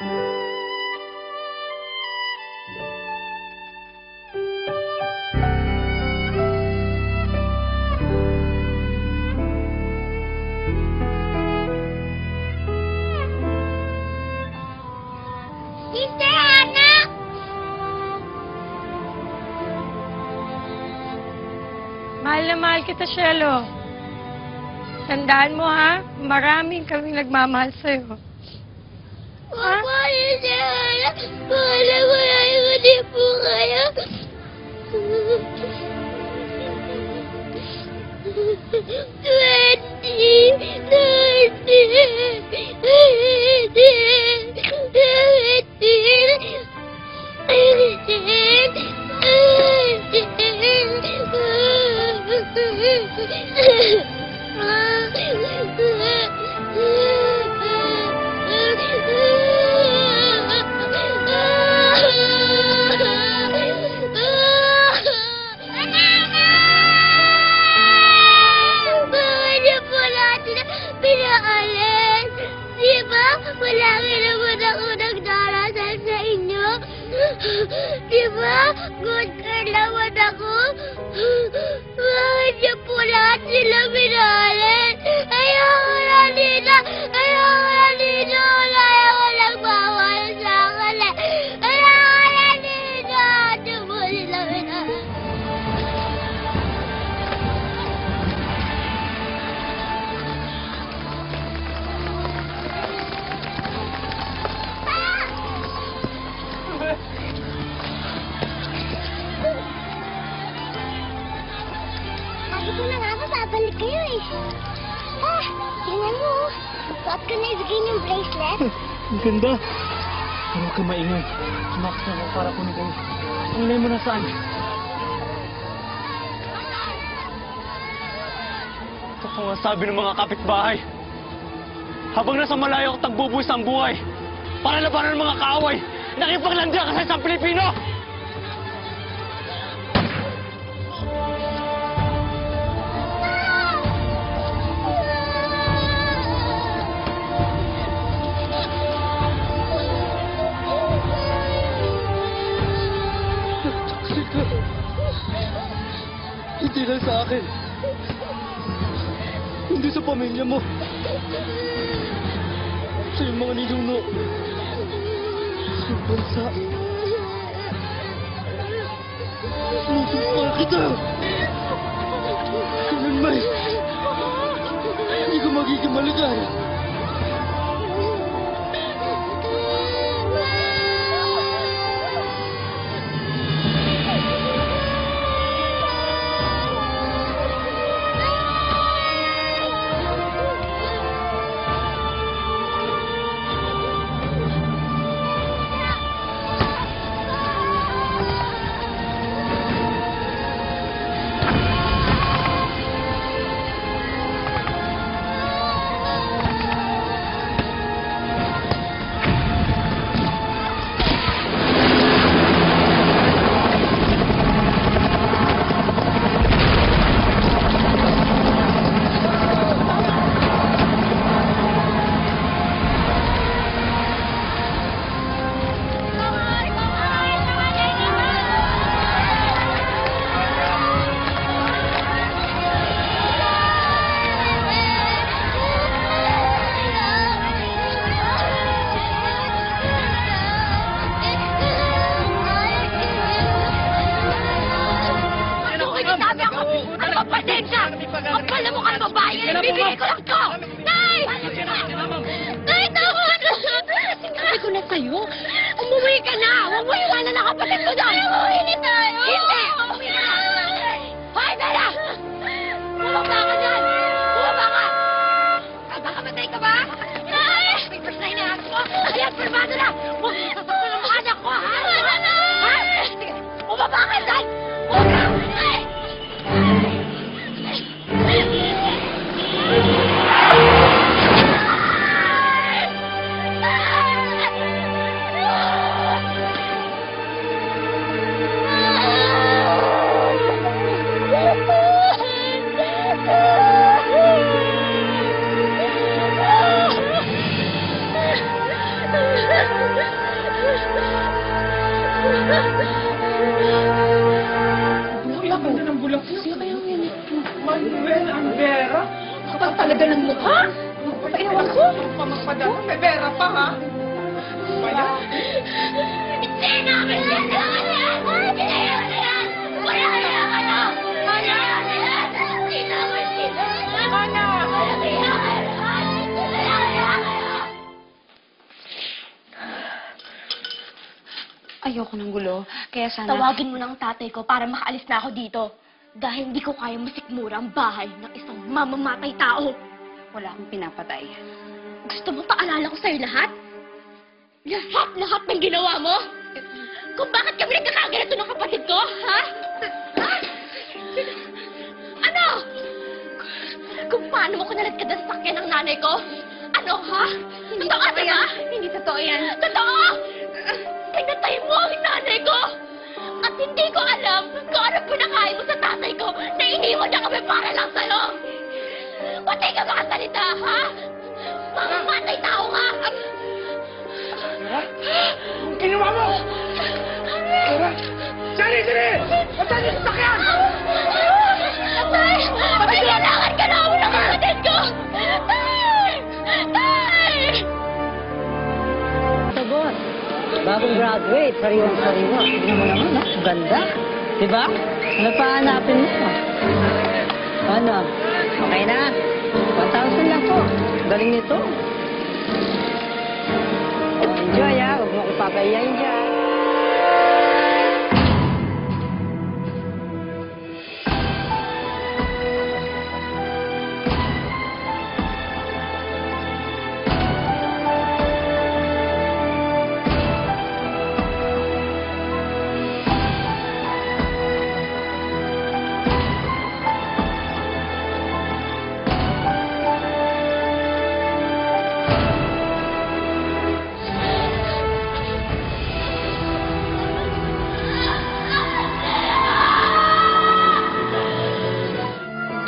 Mahal na mahal kita, Shelo. Tandaan mo, ha? Maraming kaming nagmamahal sa'yo. Mama, hindi na. Wala ko hindi po kayo. Malaki naman ako nagdarasal sa inyo. Diba? Good girl naman ako. Bakit niyo po lahat sila minalin? Ayoko na dito. Ayoko na dito. Kaya ko lang bawal sa akin. Ayoko na dito. Di po sila minalin. Sabi ko na nga ba, babalik kayo eh. Tingnan mo. Suot ko na ibigay yung bracelet. Ang ganda. Huwag ka maingay. Sumakas na ako para kunin kayo. Ang ilay mo na saan? Ito ko nga sabi ng mga kapitbahay. Habang nasa malayo ako tagbubuhis ang buhay para labanan ng mga kaaway, nakipaglandian ka sa isang Pilipino! Hindi lang sa akin. Hindi sa pamilya mo. Sa iyong mga ninuno. Sa iyong bansa. Sinusumpal kita! Kailanman, hindi ko magiging maligaya. Kapal na mukha ng babae yan! Bibigay ko lang to! Nay! Nay, tama na! Sinabi ko na sa'yo, umuwi ka na! Huwag mo iwanan ang kapatid ko doon! Ay, umuwi ni tayo! Hindi! Umuwi na! Hoy, Bella! Bumaba ka dyan! Bumaba ka! Magkakamatay ka ba? Nay! Papers na hinahanap ko! Ayan, firmado na! Huwag sasaktan ang mga anak ko, ha? Wala na! Ha? Sige, bumaba ka dyan! Bumaba! Nay! Ah! Wala ka na ng bulak. Sino kaya ang yan? Manuel Andera? Kapag talaga ng mukha? Painawan ko? Pamapadala, may pera pa, ha? Wala? Sino? Ayoko ng gulo, kaya sana... Tawagin mo ng tatay ko para makaalis na ako dito. Dahil hindi ko kayang masikmura ang bahay ng isang mamamatay tao. Wala akong pinapatay. Gusto mo paalala ko sa'yo lahat? Lahat ng ginawa mo? Kung bakit kami nagkakaganito ng kapatid ko, ha? Ano? Kung paano mo ko nalagkad ang sakyan ng nanay ko? Ano, ha? Totoo, diba? Hindi totoo yan. Totoo! Pinatay mo ang nanay ko! At hindi ko alam kung ano pinakain mo sa tatay ko na iniwan niya kami para lang sa'yo! Pati ka makasalita, ha? Mamamatay tao ka! Anong ginawa mo? Tara! Sali! Saan yung sakyan? Tay! May kailangan ka na ako ng kapatid ko! Tay! Tay! Sagot. Bagong graduate, sariwang-sariwa. Tignan mo naman, no? Ganda. Diba? Ano pa hanapin mo? Ano? Okay na? 1,000 lang po. Galing nito. Enjoy, ha? Huwag mo ko papayayin dyan.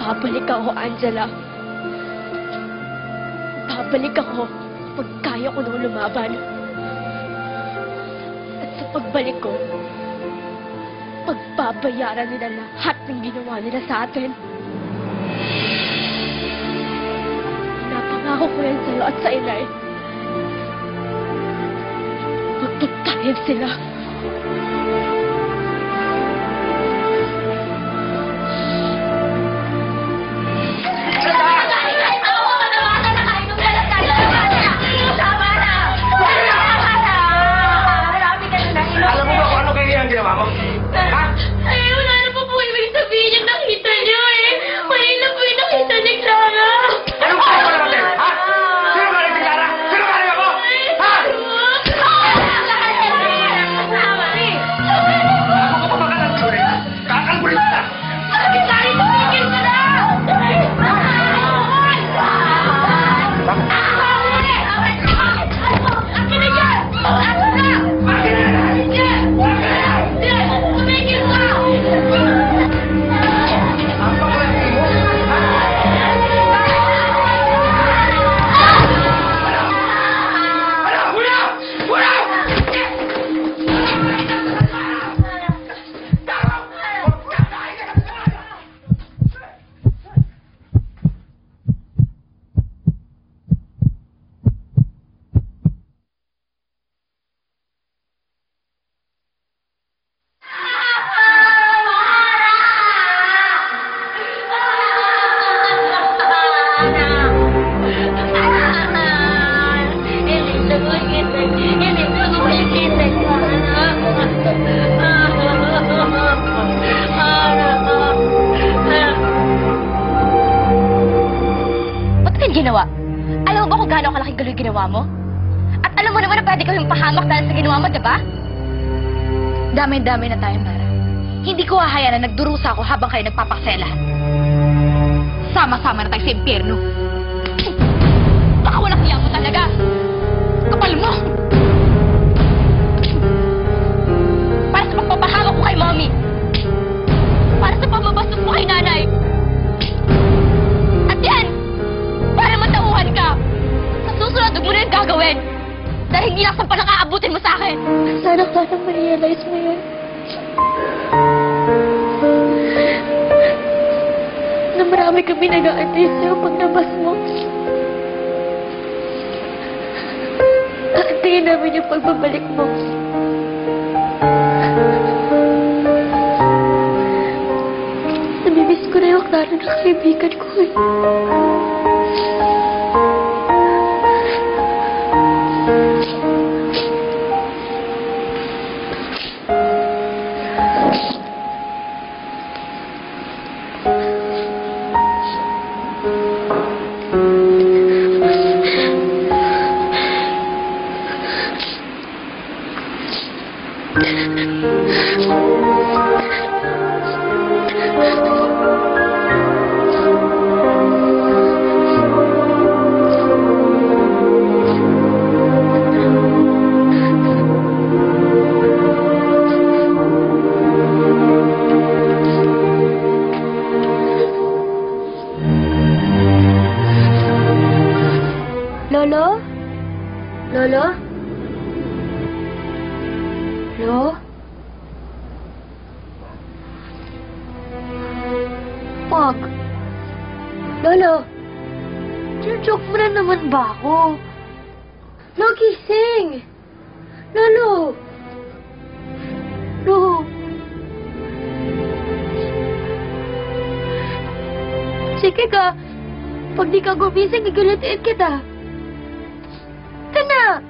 Babalik ako, Angela. Babalik ako pag kaya ko nang lumaban. At sa pagbalik ko, pagbabayaran nila lahat ng ginawa nila sa atin. Napangako ko yan sa'yo at sa inay. Magpagkayag sila. Alam mo ba kung ano kaya ang ginawa mo? Ha? Ay, wala na po po ibig sabihin yung nakita niyo eh. Mali na po yung nakita ni Clara. Anong kaya mo naman din? Ha? Sino ka rin si Clara? Sino ka rin ako? Ha? Ako ka pa ba ka ng tuloy? Kakanggulit ka! Bakit tayo tumigil ka na? Akin na yan! Akin na! Tumigil ka! Ang paglalaki mo! Ha? Ano? Hula! Hula! Ba't ka ginawa? Alam mo ba kung gaano kalaking galoy ginawa mo? At alam mo naman na pwede kang pahamak dahil sa ginawa mo, diba? Dami-dami na tayo, Mara. Hindi ko hahayaan na nagdurusa ako habang kayo nagpapakselahan. Sama-sama na tayo sa impyerno. Baka walang hiya mo talaga. Kapal mo! Para sa pagpapahamak ko kay Mommy. Para sa pamabastos mo kay Nanay. At yan! Para matauhan ka! Sa susunod, huwag mo na yung gagawin! Dahil hindi lang sa panakaabutin mo sa akin. Sana ma-realize mo yun. Na marami kami nag-aantay sa'yo pag nabas mo. Aantayin namin yung pagbabalik mo. Namimiss ko na yung klaro na kaibigan ko eh. Lolo? Lolo? Lo? Pag? Lolo? Joke mo na naman ba ako? Lo, gising! Lolo! Lo! Sige ka. Pag di ka gumising, igalitin kita. Kana!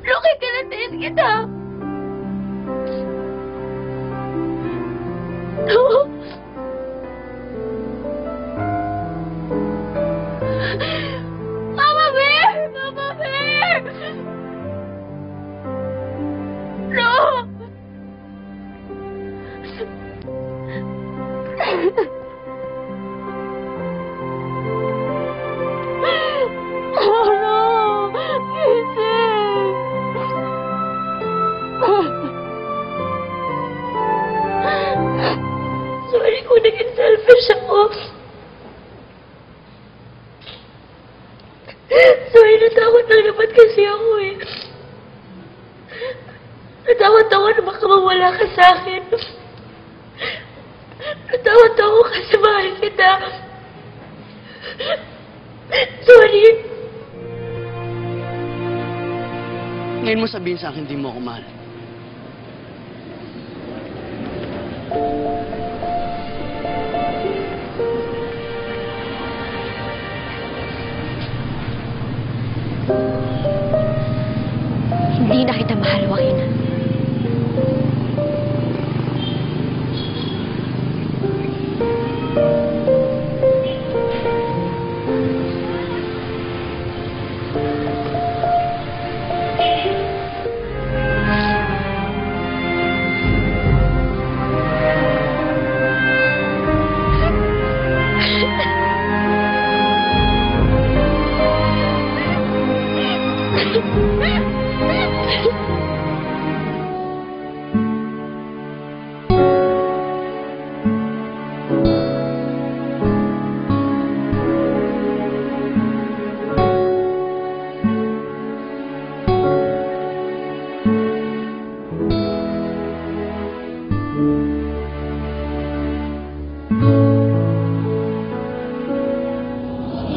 Loki, galitin kita! No! Mama Bear! Mama Bear! No! Oh no! Gising! Sorry kung naging selfish ako. Sorry, natakot lang naman kasi ako eh. Natakot ako na baka mawala ka sa akin. Natakot ako kasi mahal kita. Sorry. Ngayon mo sabihin sa akin, di mo ako mahal. Hindi na kita mahal, Joaquin.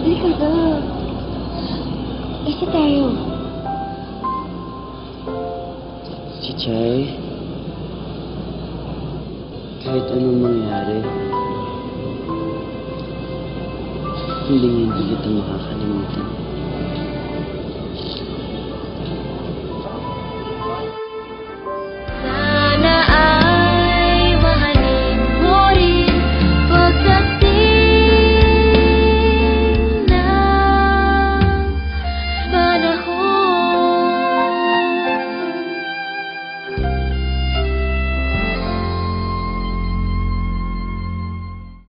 Halika na. Isa tayo. Si Chay, kahit anong mangyari, hindi kita makakalimutan.